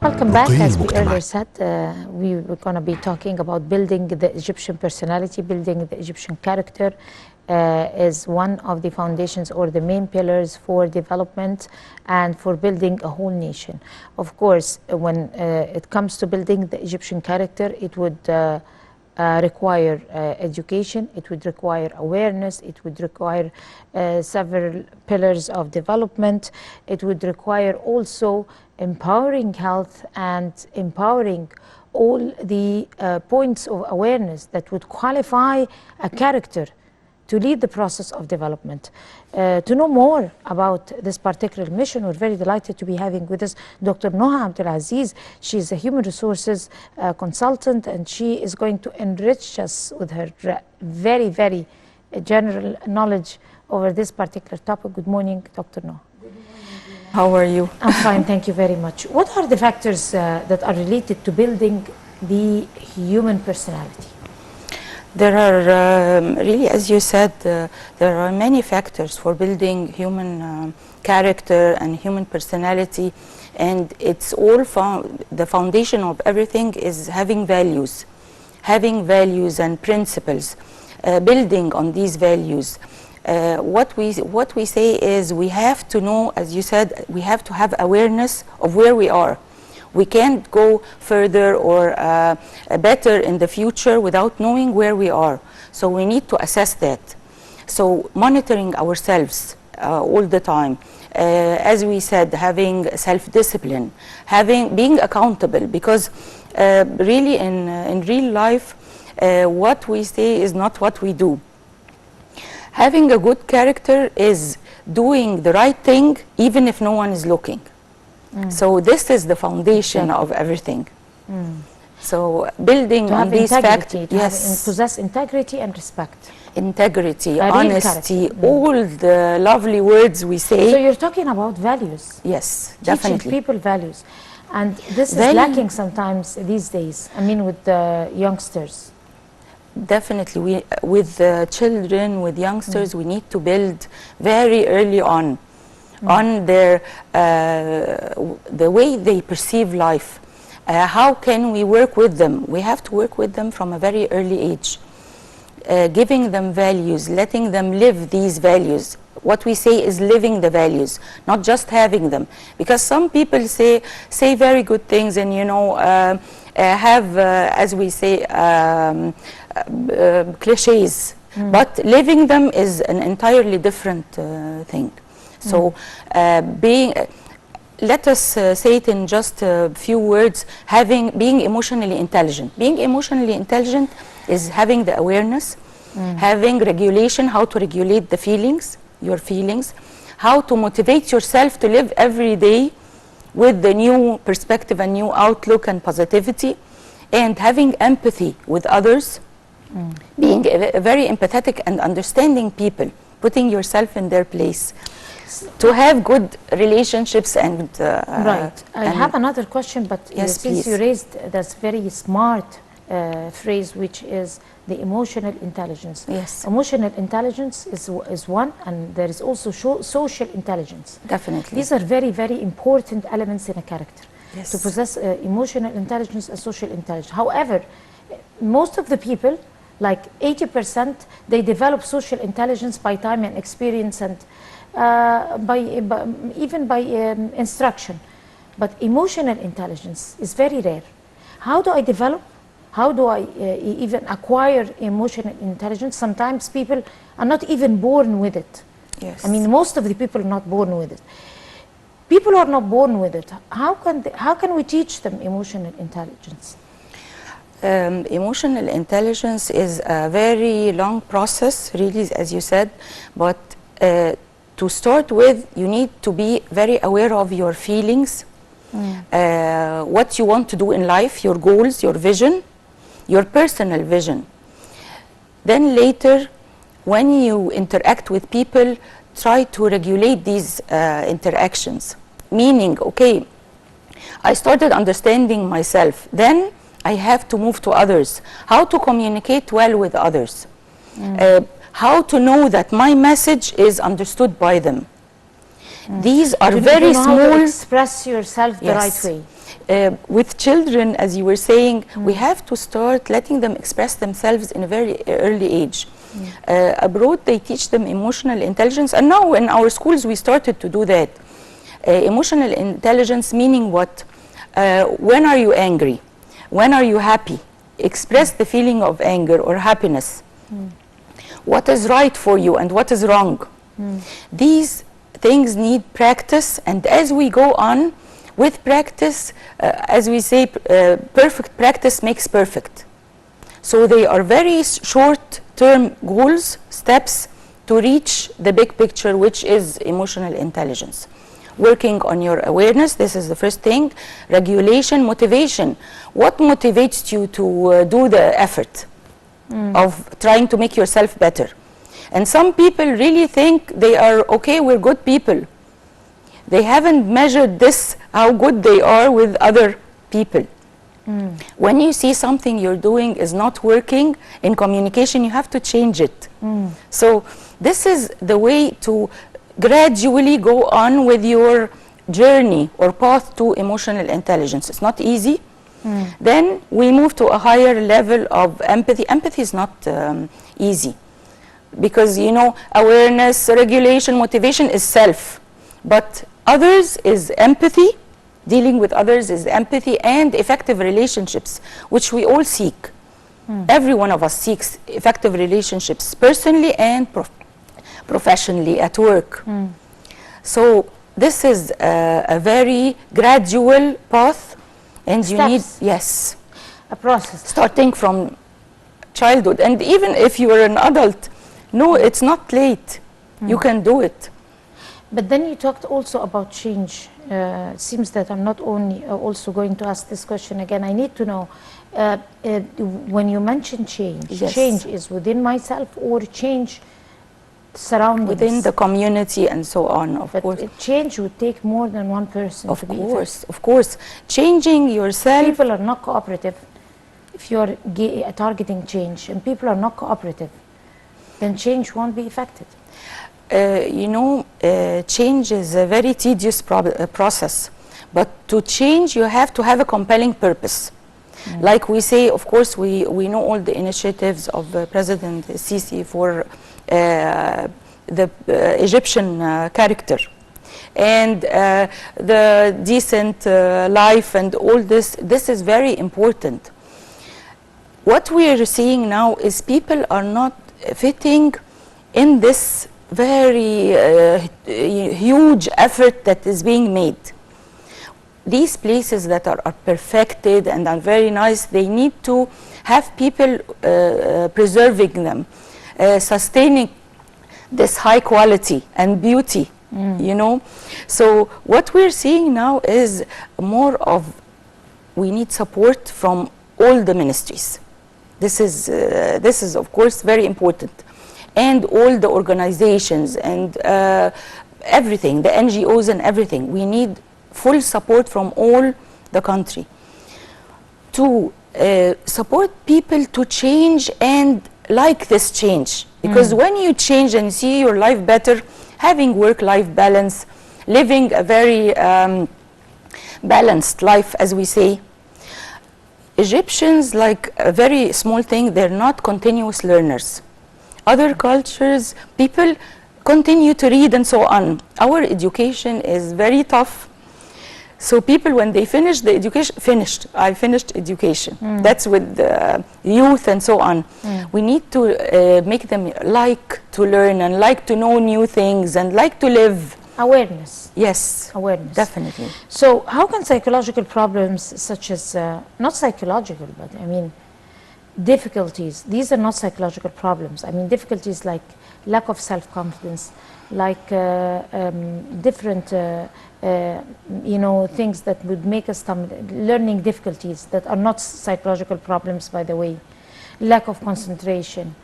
Welcome back. As we earlier said, we were going to be talking about building the Egyptian personality, building the Egyptian character is one of the foundations or the main pillars for development and for building a whole nation. Of course, when it comes to building the Egyptian character, it would require education, it would require awareness, it would require several pillars of development, it would require also empowering health and empowering all the points of awareness that would qualify a character to lead the process of development. To know more about this particular mission, we're very delighted to be having with us Dr. Noha Abdel Aziz. She's a human resources consultant, and she is going to enrich us with her very, very general knowledge over this particular topic. Good morning, Dr. Noha. How are you? I'm fine, thank you very much. What are the factors that are related to building the human personality? There are really, as you said, there are many factors for building human character and human personality, and it's all the foundation of everything is having values and principles, building on these values. What we say is we have to know, as you said, we have to have awareness of where we are. We can't go further or better in the future without knowing where we are. So we need to assess that. So monitoring ourselves all the time. As we said, having self-discipline, being accountable, because really in real life, what we say is not what we do. Having a good character is doing the right thing even if no one is looking. So this is the foundation of everything. So building on these factors, yes, possess integrity and respect. Integrity, honesty, all the lovely words we say. So you're talking about values. Yes, definitely. Teaching people values, and this is lacking sometimes these days. I mean, with the youngsters. Definitely, with children, with youngsters, we need to build very early on their the way they perceive life. How can we work with them? We have to work with them from a very early age, giving them values, letting them live these values. What we say is living the values, not just having them, because some people say very good things and, you know, have as we say cliches, but living them is an entirely different thing. So let us say it in just a few words, being emotionally intelligent. Being emotionally intelligent is having the awareness, having regulation, how to regulate the feelings, your feelings, how to motivate yourself to live every day with the new perspective and new outlook and positivity, and having empathy with others, being very empathetic and understanding people, putting yourself in their place, to have good relationships and right. I have another question, but yes, since please. You raised this very smart phrase, which is the emotional intelligence. Yes. Emotional intelligence is one, and there is also social intelligence. Definitely. These are very, very important elements in a character. Yes. To possess emotional intelligence and social intelligence. However, most of the people, like 80%, they develop social intelligence by time and experience and even by instruction. But emotional intelligence is very rare. How do I develop? How do I even acquire emotional intelligence? Sometimes people are not even born with it. Yes. I mean, most of the people are not born with it. People who are not born with it, how can we teach them emotional intelligence? Emotional intelligence is a very long process, really, as you said, but to start with, you need to be very aware of your feelings, what you want to do in life, your goals, your vision, your personal vision. Then later, when you interact with people, try to regulate these interactions. Meaning, okay, I started understanding myself, then I have to move to others. How to communicate well with others. How to know that my message is understood by them. These are very small. How to express yourself the right way. With children, as you were saying, we have to start letting them express themselves in a very early age. Abroad, they teach them emotional intelligence, and now in our schools we started to do that. Emotional intelligence meaning what? When are you angry? When are you happy? Express the feeling of anger or happiness. What is right for you and what is wrong? These things need practice, and as we go on with practice, as we say, perfect practice makes perfect. So they are very short-term goals, steps to reach the big picture, which is emotional intelligence. Working on your awareness, this is the first thing. Regulation, motivation. What motivates you to do the effort of trying to make yourself better? And some people really think they are okay, we're good people. They haven't measured this, how good they are with other people. When you see something you're doing is not working in communication, you have to change it. So this is the way to gradually go on with your journey or path to emotional intelligence. It's not easy. Then we move to a higher level of empathy. Empathy is not easy because, you know, awareness, regulation, motivation is self, but others is empathy. Dealing with others is empathy and effective relationships, which we all seek. Every one of us seeks effective relationships, personally and professionally at work. So this is a very gradual path, and Steps. you need, yes, A process. starting from childhood. And even if you are an adult, no, it's not late. You can do it. But then you talked also about change. It seems that I'm not only also going to ask this question again. I need to know, when you mention change, Yes. change is within myself or change surroundings? Within the community and so on, of But course. change would take more than one person Of to be course, of course. Changing yourself. People are not cooperative. If you're targeting change and people are not cooperative, then change won't be effective. You know, change is a very tedious process. But to change, you have to have a compelling purpose. Like we say, of course, we know all the initiatives of President Sisi for the Egyptian character and the decent life and all this. This is very important. What we are seeing now is people are not fitting in this very huge effort that is being made. These places that are perfected and are very nice, they need to have people preserving them, sustaining this high quality and beauty, you know. So what we're seeing now is more of, we need support from all the ministries. This is of course very important. And all the organizations and everything, the NGOs and everything. We need full support from all the country to support people to change and like this change. Because when you change and see your life better, having work-life balance, living a very balanced life, as we say, Egyptians, like a very small thing, they're not continuous learners. Other cultures, people continue to read and so on. Our education is very tough. So people, when they finish the education, I finished education. That's with the youth and so on. We need to make them like to learn and like to know new things and like to live. Awareness. Yes, Awareness. definitely. So how can psychological problems such as, not psychological, but I mean, difficulties, these are not psychological problems. I mean, difficulties like lack of self-confidence, like different, you know, things that would make us learning difficulties that are not psychological problems, by the way, lack of concentration.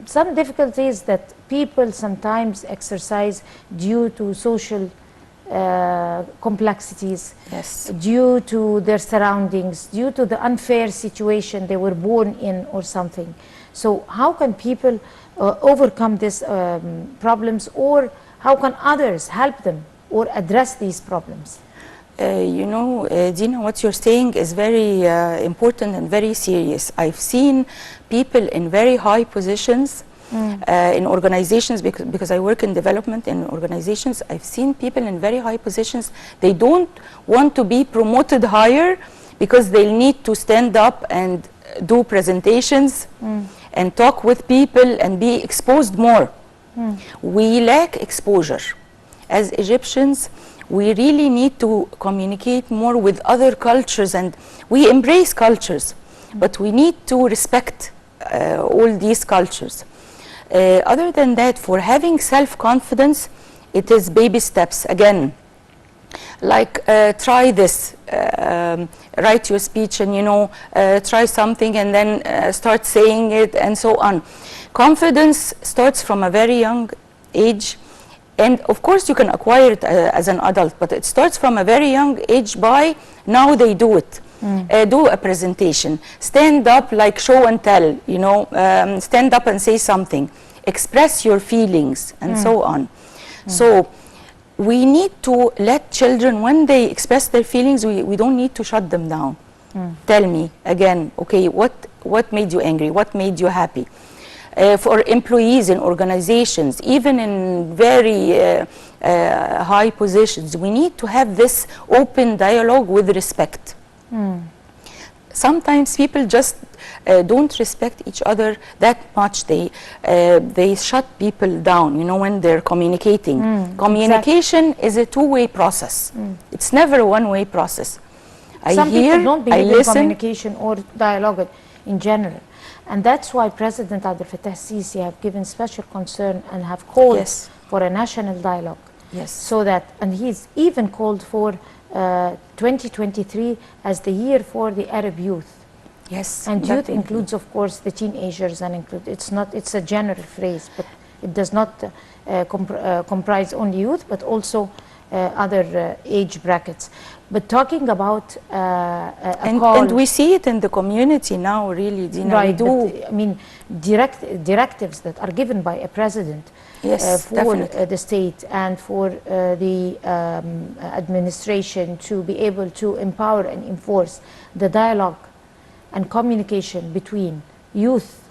Some difficulties that people sometimes exercise due to social complexities, Yes. due to their surroundings, due to the unfair situation they were born in or something. So how can people overcome these problems, or how can others help them or address these problems? You know, Dina, what you're saying is very important and very serious. I've seen people in very high positions in organizations, because I work in development in organizations. I've seen people in very high positions. They don't want to be promoted higher because they'll need to stand up and do presentations and talk with people and be exposed more. We lack exposure. As Egyptians, we really need to communicate more with other cultures, and we embrace cultures, but we need to respect all these cultures. Other than that, for having self-confidence, it is baby steps. Again, like try this, write your speech, and try something, and then start saying it, and so on. Confidence starts from a very young age, and of course you can acquire it as an adult, but it starts from a very young age. By now they do it. Do a presentation, stand up, like show and tell, stand up and say something, express your feelings, and so on. So we need to let children, when they express their feelings, we don't need to shut them down. Tell me again, okay, what made you angry, what made you happy? For employees in organizations, even in very high positions, we need to have this open dialogue with respect. Sometimes people just don't respect each other that much. They shut people down, when they're communicating. Communication is a two-way process. It's never a one-way process. Some people don't believe in communication or dialogue in general. And that's why President Abdel Sisi have given special concern and have called for a national dialogue. So that, and he's even called for 2023 as the year for the Arab youth. And youth includes, of course, the teenagers, and it's a general phrase, but it does not comprise only youth, but also other age brackets. But talking about and we see it in the community now, really, Dina. Right, I mean, directives that are given by a president for the state and for the administration to be able to empower and enforce the dialogue and communication between youth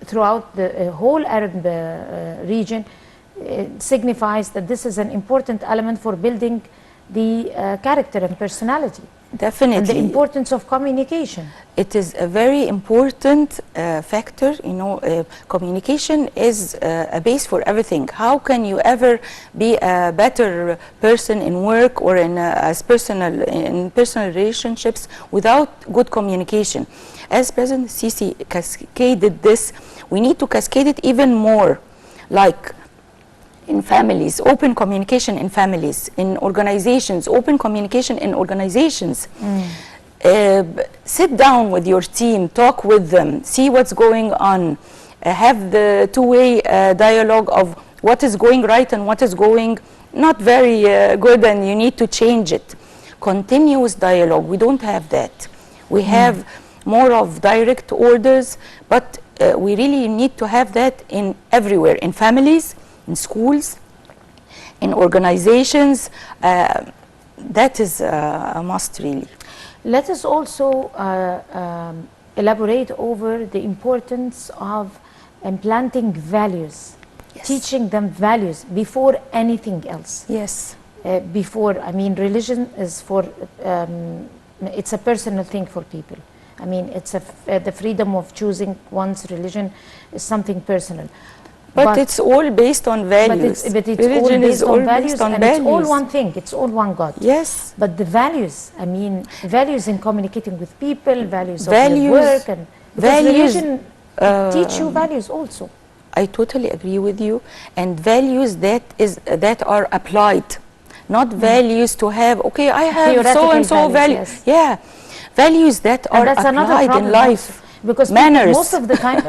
throughout the whole Arab region. It signifies that this is an important element for building the character and personality. Definitely. And the importance of communication. It is a very important factor. Communication is a base for everything. How can you ever be a better person in work or in personal relationships without good communication? As President Sisi cascaded this, we need to cascade it even more, like in families, open communication in families, in organizations, open communication in organizations. Sit down with your team, talk with them, see what's going on, have the two-way dialogue of what is going right and what is going not very good and you need to change it. Continuous dialogue, we don't have that. We have more of direct orders, but we really need to have that in everywhere, in families, in schools, in organizations. That is a must, really. Let us also elaborate over the importance of implanting values, teaching them values before anything else. I mean, religion is it's a personal thing for people. I mean, it's the freedom of choosing one's religion is something personal. But it's all based on values. But it's religion all based on values, and it's all one thing. It's all one God. But the values, I mean, values in communicating with people, values of your work, and religion teach you values also. I totally agree with you. And values that are applied, not values to have. Okay, I have so and so values. Values that are applied in life. Because manners. Most of the time,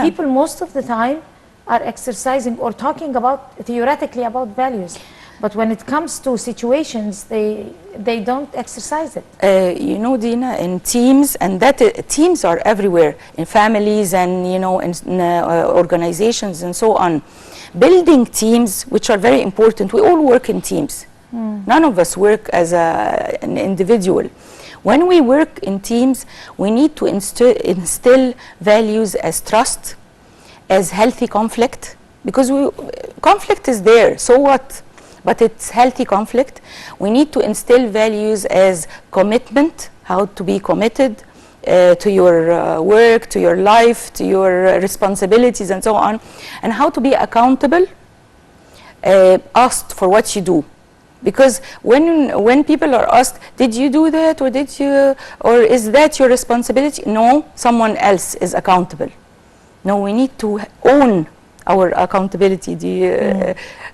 people most of the time are exercising or talking about theoretically about values, but when it comes to situations, they don't exercise it. Dina, in teams, and teams are everywhere, in families and in organizations and so on. Building teams, which are very important. We all work in teams. None of us work as an individual. When we work in teams, we need to instill values as trust, as healthy conflict, because conflict is there, so what? But it's healthy conflict. We need to instill values as commitment, how to be committed to your work, to your life, to your responsibilities and so on, and how to be accountable, asked for what you do. Because when people are asked, did you do that, or is that your responsibility? No, someone else is accountable. No, we need to own our accountability.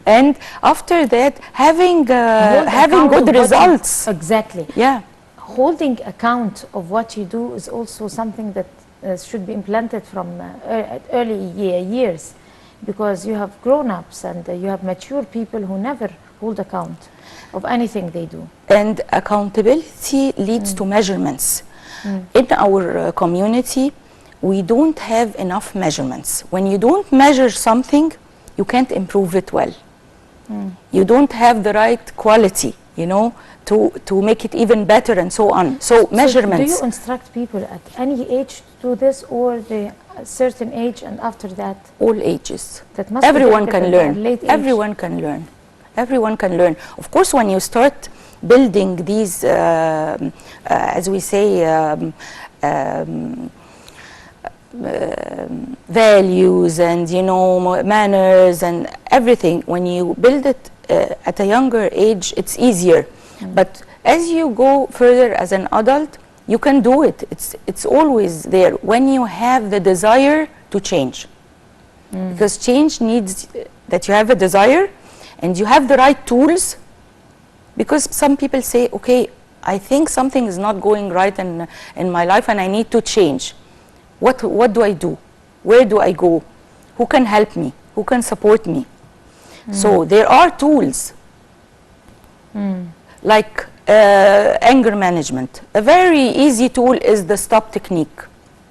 And after that, having good results. Exactly. Yeah. Holding account of what you do is also something that should be implanted from early years, because you have grown-ups and you have mature people who never hold account of anything they do. And accountability leads to measurements. In our community, we don't have enough measurements. When you don't measure something, you can't improve it well. You don't have the right quality, you know, to make it even better and so on. So measurements. Do you instruct people at any age to do this, or a certain age and after that? All ages. That must Everyone be can learn. Late age. Everyone can learn. Everyone can learn. Of course, when you start building these, as we say, values and, you know, manners and everything, when you build it at a younger age, it's easier. But as you go further as an adult, you can do it. It's always there when you have the desire to change. Because change needs that you have a desire and you have the right tools. Because some people say, okay, I think something is not going right in my life and I need to change. What do I do? Where do I go? Who can help me? Who can support me? So there are tools like anger management. A very easy tool is the STOP technique.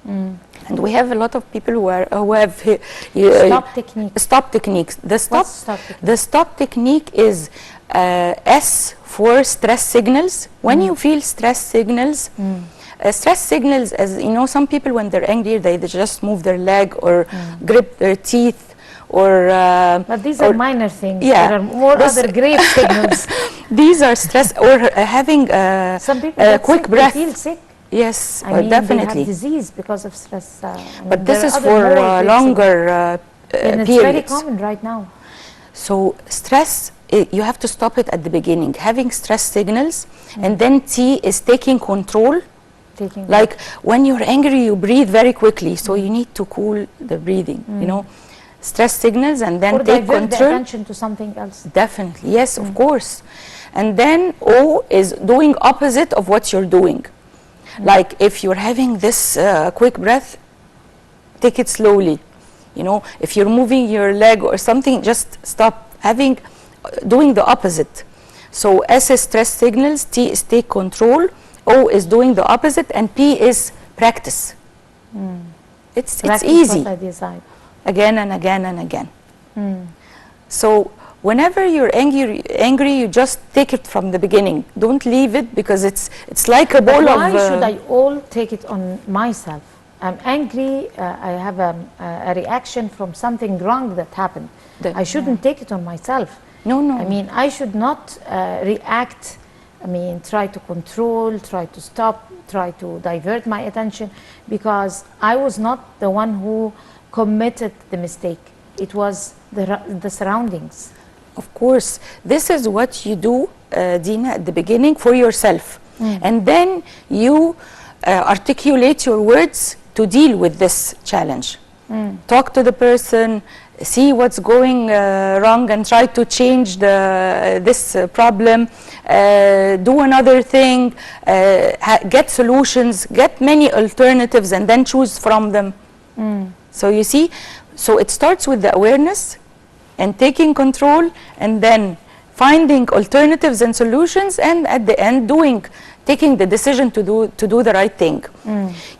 And we have a lot of people who have STOP technique. STOP techniques. What's STOP technique? The STOP technique is S for stress signals. When you feel stress signals, as you know, some people when they're angry, they just move their leg or grip their teeth, or but these are minor things. Yeah, there are more other grave signals. These are stress, or having some people get quick sick, breath. they feel sick. Yes, I mean, definitely. they have disease because of stress. But this is for longer and it's periods. very common right now. So stress, you have to stop it at the beginning, having stress signals, and then T is taking control. Like when you're angry, you breathe very quickly, so you need to cool the breathing, you know. Stress signals, and then or take divert control. the attention to something else. Definitely, yes, of course. And then O is doing opposite of what you're doing. Like if you're having this quick breath, take it slowly. You know, if you're moving your leg or something, just stop doing the opposite. So S is stress signals, T is take control, O is doing the opposite, and P is practice. It's easy. What I decide. Again and again and again. So whenever you're angry, you just take it from the beginning. Don't leave it, because it's like a ball of... Why should I all take it on myself? I'm angry, I have a reaction from something wrong that happened. I shouldn't take it on myself. No. I mean, I should not react. I mean, try to control, try to stop, try to divert my attention, because I was not the one who committed the mistake. It was the surroundings. Of course, this is what you do, Dina, at the beginning for yourself. And then you articulate your words to deal with this challenge. Talk to the person, see what's going wrong, and try to change this problem. Do another thing, get solutions, get many alternatives, and then choose from them. So you see, so it starts with the awareness and taking control, and then finding alternatives and solutions, and at the end taking the decision to do the right thing.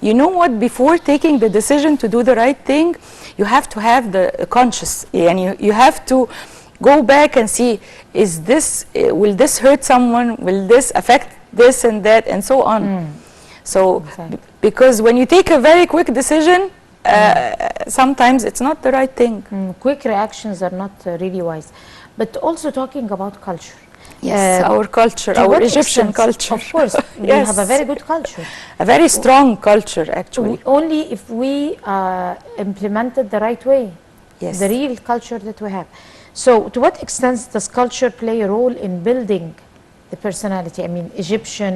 You know what? Before taking the decision to do the right thing, you have to have the conscious, and you have to go back and see, is this, will this hurt someone? Will this affect this and that, and so on. So, Exactly. because when you take a very quick decision, sometimes it's not the right thing. Quick reactions are not really wise. But also talking about culture. Yes, our culture, To our what Egyptian extent? culture. Of course, we Yes. have a very good culture. A very strong culture, actually. Only if we implement it the right way. Yes. The real culture that we have. So to what extent does culture play a role in building the personality? I mean, Egyptian,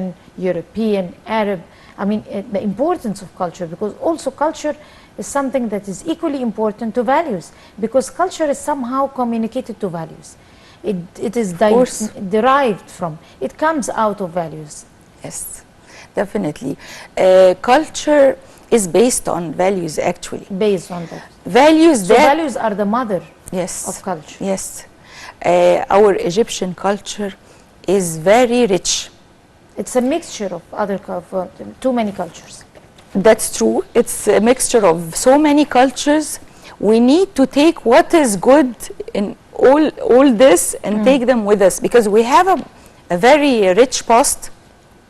European, Arab. I mean, the importance of culture, because also culture is something that is equally important to values, because culture is somehow communicated to values. It is derived from, it comes out of values. Yes, definitely. Culture is based on values, actually. Based on that. Values So that... values are the mother Yes. of culture. Yes. Our Egyptian culture is very rich. It's a mixture of too many cultures. That's true. It's a mixture of so many cultures. We need to take what is good in all this and take them with us, because we have a very rich past,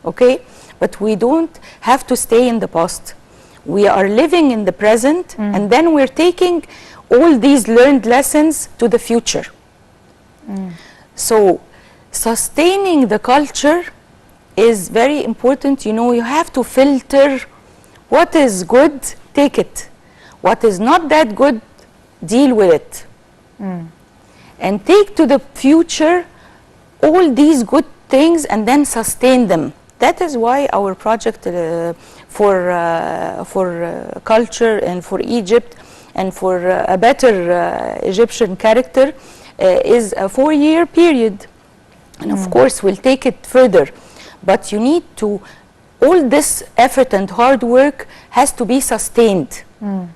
okay? But we don't have to stay in the past. We are living in the present, and then we're taking all these learned lessons to the future. So sustaining the culture is very important. You know, you have to filter what is good, take it. What is not that good, deal with it. And take to the future all these good things and then sustain them. That is why our project for culture and for Egypt and for a better Egyptian character is a 4-year period. And of course, we'll take it further. But you need to, all this effort and hard work has to be sustained.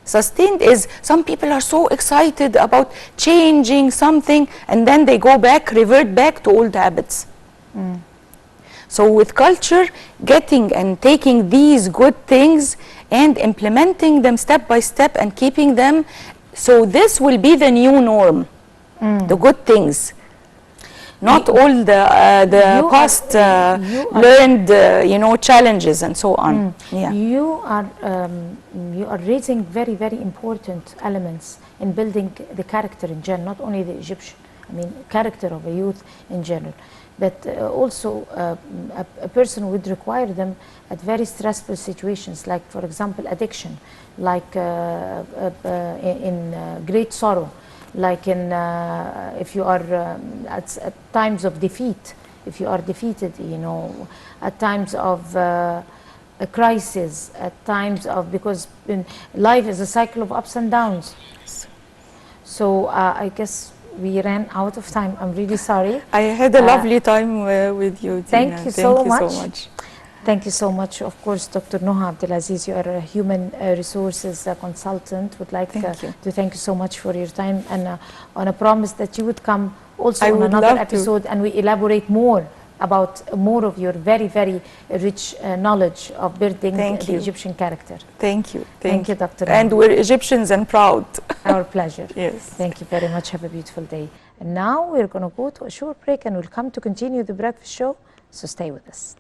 Sustained is, some people are so excited about changing something and then they go back, revert back to old habits. So with culture, getting and taking these good things and implementing them step by step and keeping them, so this will be the new norm, the good things. Not all the past learned, you know, challenges and so on. Yeah. You are raising very, very important elements in building the character in general, not only the Egyptian, I mean, character of a youth in general. But also a person would require them at very stressful situations, like, for example, addiction, like in great sorrow, like in if you are at times of defeat, if you are defeated, you know, at times of a crisis, at times of, because life is a cycle of ups and downs. So I guess we ran out of time. I'm really sorry. I had a lovely time with you, Dina. Thank you so much. Thank you so much. Thank you so much. Of course, Dr. Noha Abdelaziz, you are a human resources consultant. Would like to thank you so much for your time, and on a promise that you would come also on another episode and we elaborate more about more of your very, very rich knowledge of building the Egyptian character. Thank you. Thank you, Dr. And Noha. we're Egyptians and proud. Our pleasure. Yes. Thank you very much. Have a beautiful day. And now we're going to go to a short break and we'll come to continue the breakfast show. So stay with us.